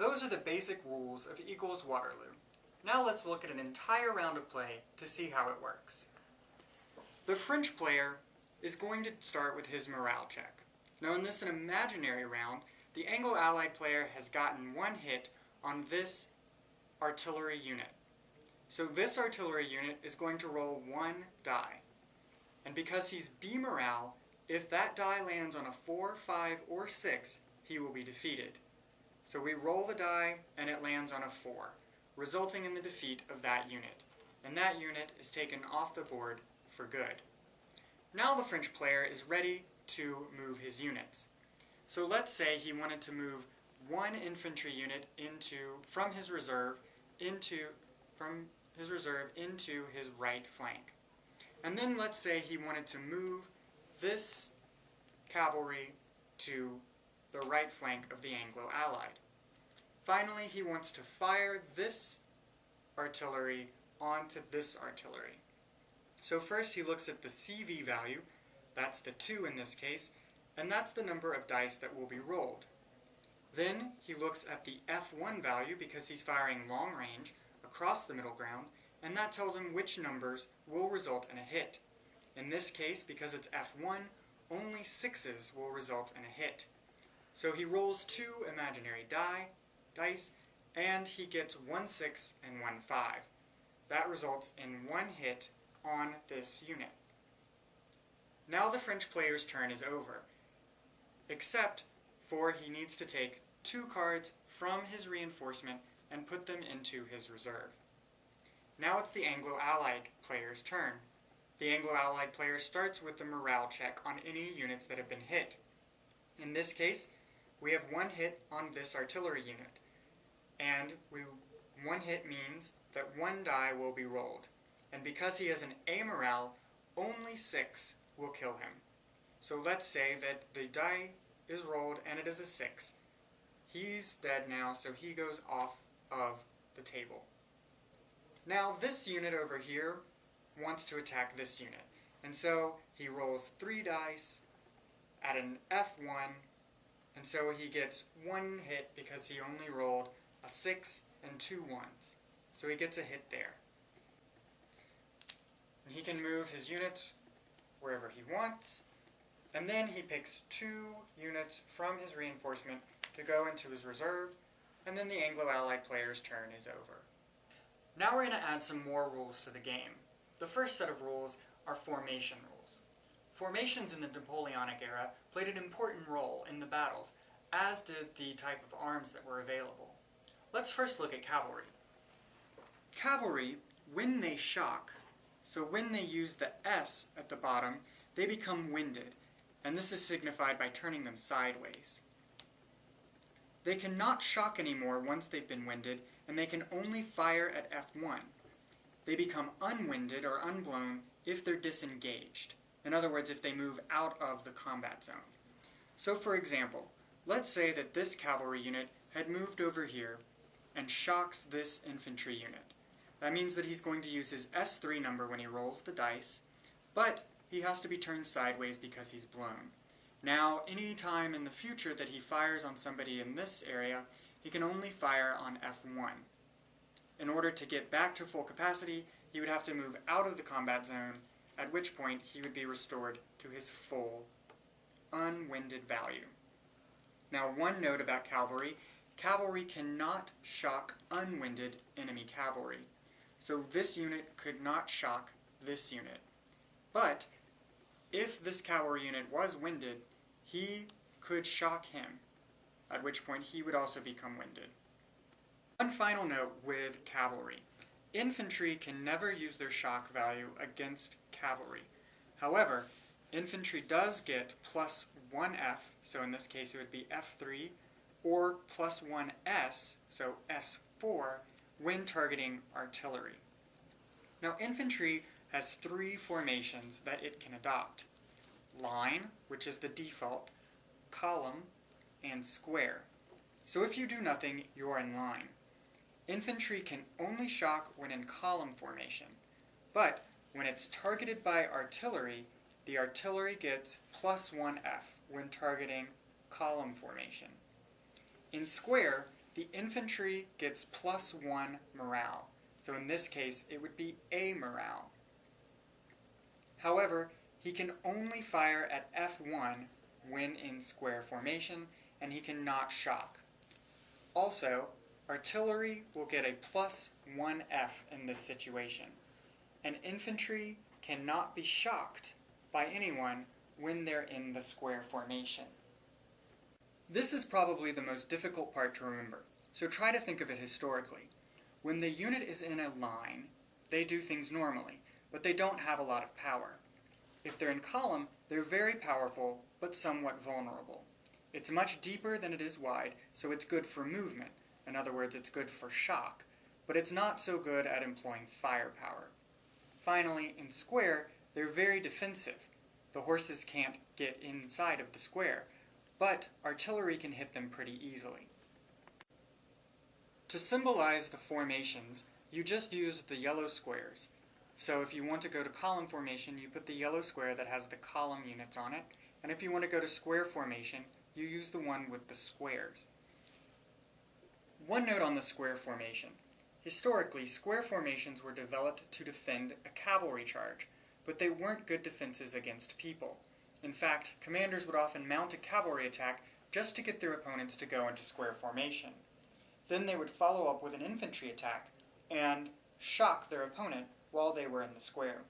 Those are the basic rules of equals Waterloo. Now let's look at an entire round of play to see how it works. The French player is going to start with his morale check. Now in this imaginary round, the Anglo-Allied player has gotten one hit on this artillery unit. So this artillery unit is going to roll one die. And because he's B morale, if that die lands on a 4, 5, or 6, he will be defeated. So we roll the die and it lands on a 4, resulting in the defeat of that unit. And that unit is taken off the board for good. Now the French player is ready to move his units. So let's say he wanted to move one infantry unit from his reserve into his right flank. And then let's say he wanted to move this cavalry to the right flank of the Anglo-Allied. Finally, he wants to fire this artillery onto this artillery. So first he looks at the CV value, that's the 2 in this case, and that's the number of dice that will be rolled. Then he looks at the F1 value because he's firing long range across the middle ground, and that tells him which numbers will result in a hit. In this case, because it's F1, only 6s will result in a hit. So he rolls 2 imaginary dice, and he gets 1 6 and 1 5. That results in 1 hit on this unit. Now the French player's turn is over, except for he needs to take 2 cards from his reinforcement and put them into his reserve. Now it's the Anglo-Allied player's turn. The Anglo-Allied player starts with the morale check on any units that have been hit. In this case, we have 1 hit on this artillery unit, and 1 hit means that 1 die will be rolled. And because he has an A morale, only 6 will kill him. So let's say that the die is rolled and it is a 6. He's dead now, so he goes off of the table. Now this unit over here wants to attack this unit, and so he rolls 3 dice at an F1, and so he gets 1 hit because he only rolled a 6 and 2 1s. So he gets a hit there. And he can move his units wherever he wants, and then he picks 2 units from his reinforcement to go into his reserve, and then the Anglo-Allied player's turn is over. Now we're going to add some more rules to the game. The first set of rules are formation rules. Formations in the Napoleonic era played an important role in the battles, as did the type of arms that were available. Let's first look at cavalry. Cavalry, when they shock, so when they use the S at the bottom, they become winded, and this is signified by turning them sideways. They cannot shock anymore once they've been winded, and they can only fire at F1. They become unwinded or unblown if they're disengaged. In other words, if they move out of the combat zone. So for example, let's say that this cavalry unit had moved over here and shocks this infantry unit. That means that he's going to use his S3 number when he rolls the dice, but he has to be turned sideways because he's blown. Now, any time in the future that he fires on somebody in this area, he can only fire on F1. In order to get back to full capacity, he would have to move out of the combat zone, at which point he would be restored to his full, unwinded value. Now, one note about cavalry. Cavalry cannot shock unwinded enemy cavalry. So this unit could not shock this unit. But if this cavalry unit was winded, he could shock him, at which point he would also become winded. One final note with cavalry. Infantry can never use their shock value against cavalry. However, infantry does get plus 1F, so in this case it would be F3, or plus 1S, so S4, when targeting artillery. Now infantry has 3 formations that it can adopt. Line, which is the default, column, and square. So if you do nothing, you are in line. Infantry can only shock when in column formation, but when it's targeted by artillery, the artillery gets plus 1F when targeting column formation. In square, the infantry gets +1 morale. So in this case, it would be A morale. However, he can only fire at F1 when in square formation, and he cannot shock. Also, artillery will get a +1F in this situation, and infantry cannot be shocked by anyone when they're in the square formation. This is probably the most difficult part to remember, so try to think of it historically. When the unit is in a line, they do things normally, but they don't have a lot of power. If they're in column, they're very powerful, but somewhat vulnerable. It's much deeper than it is wide, so it's good for movement. In other words, it's good for shock, but it's not so good at employing firepower. Finally, in square, they're very defensive. The horses can't get inside of the square, but artillery can hit them pretty easily. To symbolize the formations, you just use the yellow squares. So if you want to go to column formation, you put the yellow square that has the column units on it, and if you want to go to square formation, you use the one with the squares. One note on the square formation. Historically, square formations were developed to defend a cavalry charge, but they weren't good defenses against people. In fact, commanders would often mount a cavalry attack just to get their opponents to go into square formation. Then they would follow up with an infantry attack and shock their opponent while they were in the square.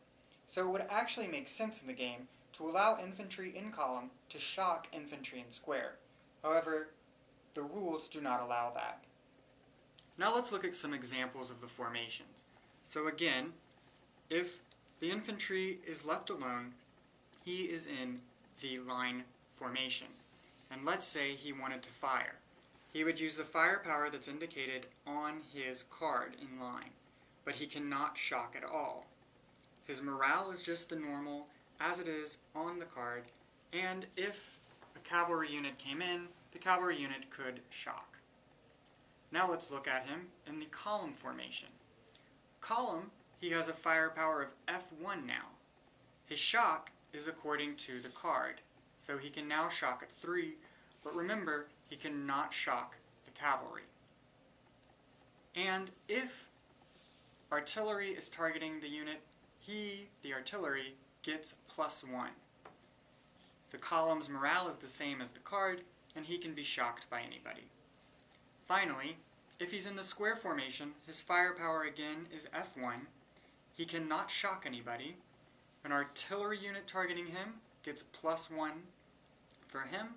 So it would actually make sense in the game to allow infantry in column to shock infantry in square. However, the rules do not allow that. Now let's look at some examples of the formations. So again, if the infantry is left alone, he is in the line formation. And let's say he wanted to fire. He would use the firepower that's indicated on his card in line, but he cannot shock at all. His morale is just the normal as it is on the card, and if a cavalry unit came in, the cavalry unit could shock. Now let's look at him in the column formation. Column, he has a firepower of F1 now. His shock is according to the card, so he can now shock at 3, but remember, he cannot shock the cavalry. And if artillery is targeting the unit, the artillery, gets +1. The column's morale is the same as the card, and he can be shocked by anybody. Finally, if he's in the square formation, his firepower again is F1. He cannot shock anybody. An artillery unit targeting him gets +1 for him.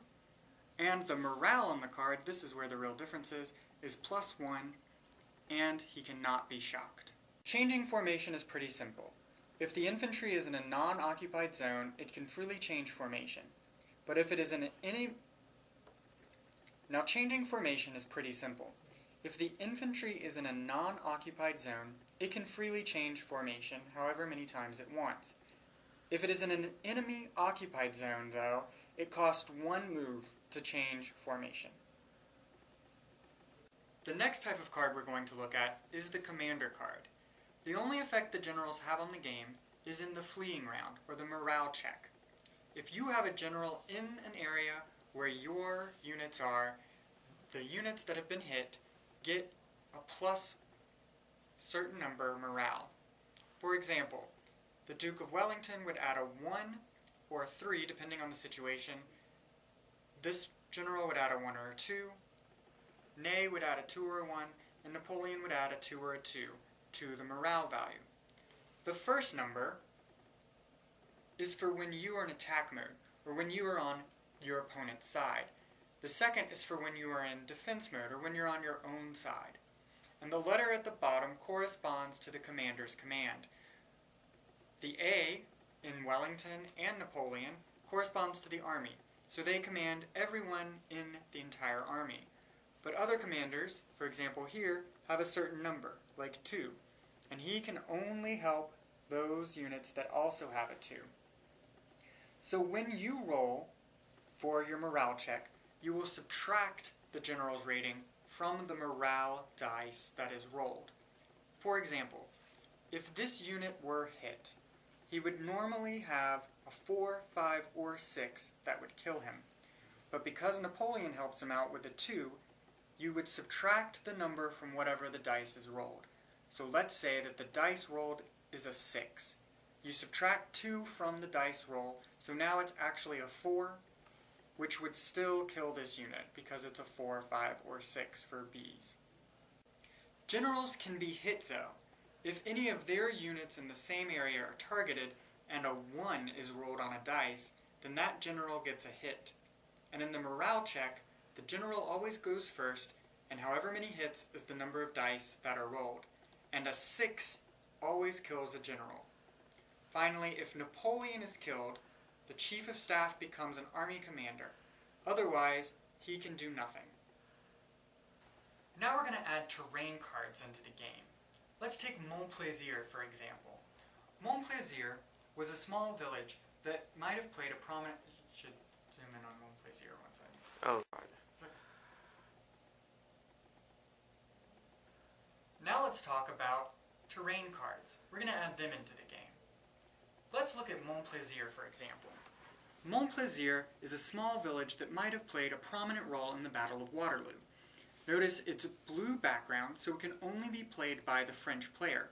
And the morale on the card, this is where the real difference is +1, and he cannot be shocked. Changing formation is pretty simple. If the infantry is in a non-occupied zone, it can freely change formation. But if it is in Now changing formation is pretty simple. If the infantry is in a non-occupied zone, it can freely change formation however many times it wants. If it is in an enemy-occupied zone, though, it costs 1 move to change formation. The next type of card we're going to look at is the commander card. The only effect the generals have on the game is in the fleeing round, or the morale check. If you have a general in an area where your units are, the units that have been hit get a plus certain number morale. For example, the Duke of Wellington would add a 1 or a 3, depending on the situation. This general would add a 1 or a 2. Ney would add a 2 or a 1, and Napoleon would add a 2 or a 2 to the morale value. The first number is for when you are in attack mode, or when you are on your opponent's side. The second is for when you are in defense mode, or when you're on your own side. And the letter at the bottom corresponds to the commander's command. The A in Wellington and Napoleon corresponds to the army, so they command everyone in the entire army. But other commanders, for example here, have a certain number, like 2, and he can only help those units that also have a 2. So when you roll for your morale check, you will subtract the general's rating from the morale dice that is rolled. For example, if this unit were hit, he would normally have a 4, 5, or 6 that would kill him. But because Napoleon helps him out with a 2, you would subtract the number from whatever the dice is rolled. So let's say that the dice rolled is a 6. You subtract 2 from the dice roll, so now it's actually a 4, which would still kill this unit because it's a 4, 5, or 6 for Bs. Generals can be hit though. If any of their units in the same area are targeted and a 1 is rolled on a dice, then that general gets a hit. And in the morale check, the general always goes first, and however many hits is the number of dice that are rolled. And a 6 always kills a general. Finally, if Napoleon is killed, the chief of staff becomes an army commander. Otherwise, he can do nothing. Now we're going to add terrain cards into the game. Let's take Montplaisir for example. Montplaisir was a small village that might have played a prominent... You should zoom in on Montplaisir one second. Oh, God. Now let's talk about terrain cards. We're going to add them into the game. Let's look at Montplaisir for example. Montplaisir is a small village that might have played a prominent role in the Battle of Waterloo. Notice it's a blue background, so it can only be played by the French player.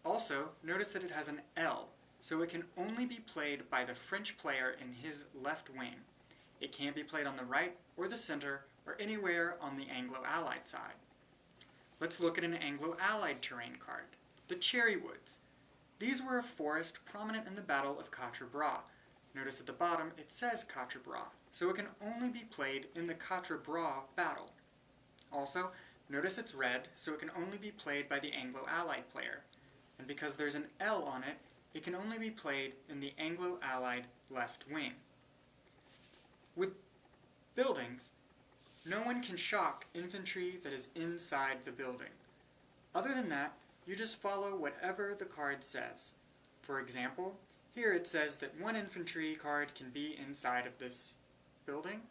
Also, notice that it has an L, so it can only be played by the French player in his left wing. It can't be played on the right or the center or anywhere on the Anglo-Allied side. Let's look at an Anglo-Allied terrain card, the Cherry Woods. These were a forest prominent in the Battle of Quatre Bras. Notice at the bottom it says Quatre Bras, so it can only be played in the Quatre Bras battle. Also, notice it's red, so it can only be played by the Anglo-Allied player. And because there's an L on it, it can only be played in the Anglo-Allied left wing. With buildings, no one can shock infantry that is inside the building. Other than that, you just follow whatever the card says. For example, here it says that one infantry card can be inside of this building.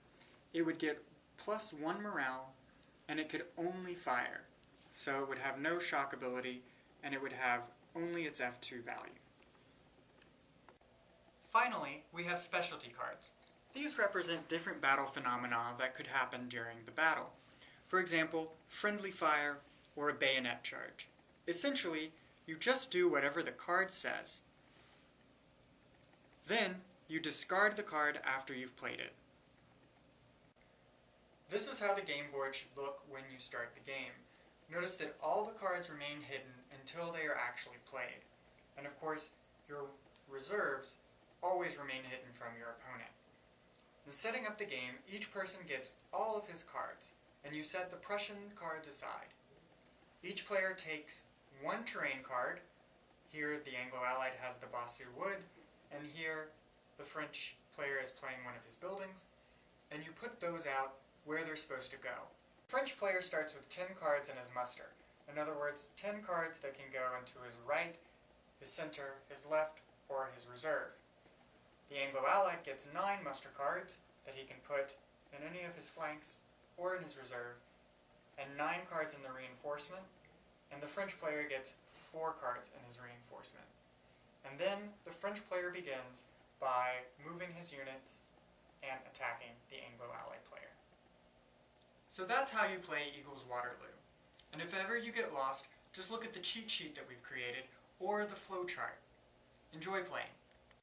It would get +1 morale, and it could only fire. So it would have no shock ability, and it would have only its F2 value. Finally, we have specialty cards. These represent different battle phenomena that could happen during the battle. For example, friendly fire or a bayonet charge. Essentially, you just do whatever the card says. Then, you discard the card after you've played it. This is how the game board should look when you start the game. Notice that all the cards remain hidden until they are actually played. And of course, your reserves always remain hidden from your opponent. In setting up the game, each person gets all of his cards, and you set the Prussian cards aside. Each player takes one terrain card. Here the Anglo-Allied has the Bossu Wood, and here the French player is playing one of his buildings, and you put those out where they're supposed to go. The French player starts with 10 cards in his muster. In other words, 10 cards that can go into his right, his center, his left, or his reserve. The Anglo-Allied gets 9 muster cards that he can put in any of his flanks or in his reserve, and 9 cards in the reinforcement, and the French player gets 4 cards in his reinforcement. And then the French player begins by moving his units and attacking the Anglo-Allied player. So that's how you play Eagles Waterloo. And if ever you get lost, just look at the cheat sheet that we've created or the flow chart. Enjoy playing.